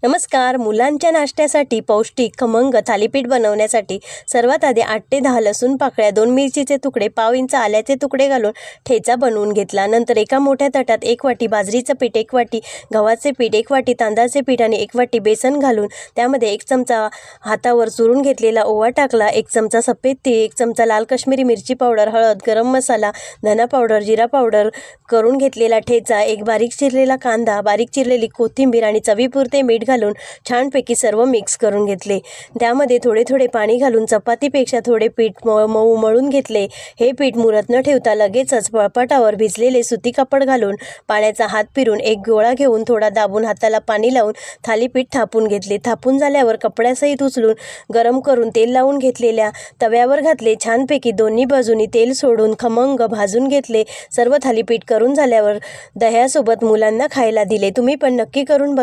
नमस्कार. मुलांच्या नाश्त्यासाठी पौष्टिक खमंग थालीपीठ बनवण्यासाठी सर्वात आधी 8 ते 10 लसूण पाकळ्या, 2 मिरचीचे तुकडे, पाव इंच आल्याचे तुकडे घालून ठेचा बनवून घेतला. नंतर एका मोठ्या ताटात 1 वाटी बाजरीचं पीठ, 1 वाटी गव्हाचे पीठ, 1 वाटी तांदळाचे पीठ आणि 1 वाटी बेसन घालून त्यामध्ये 1 चमचा हातावर चुरून घेतलेला ओवा टाकला, 1 चमचा सफेद तीळ, 1 चमचा लाल काश्मीरी मिरची पावडर, हळद, गरम मसाला, धना पावडर, जिरा पावडर, करून घेतलेला ठेचा, 1 बारीक चिरलेला कांदा, बारीक चिरलेली कोथिंबीर आणि चवीपुरते मीठ घालून छानपैकी सर्व मिक्स करून घेतले. त्यामध्ये थोडे थोडे पाणी घालून चपातीपेक्षा थोडे पीठ मऊ मळून घेतले. हे पीठ मुरत न ठेवता लगेचच पळपाटावर भिजलेले सुती कापड घालून पाण्याचा हात फिरून एक गोळा घेऊन थोडा दाबून हाताला पाणी लावून थालीपीठ थापून घेतले. थापून झाल्यावर कपड्यासहित उचलून गरम करून तेल लावून घेतलेल्या तव्यावर घातले. छानपैकी दोन्ही बाजूनी तेल सोडून खमंग भाजून घेतले. सर्व थालीपीठ करून झाल्यावर दह्यासोबत मुलांना खायला दिले. तुम्ही पण नक्की करून बघा.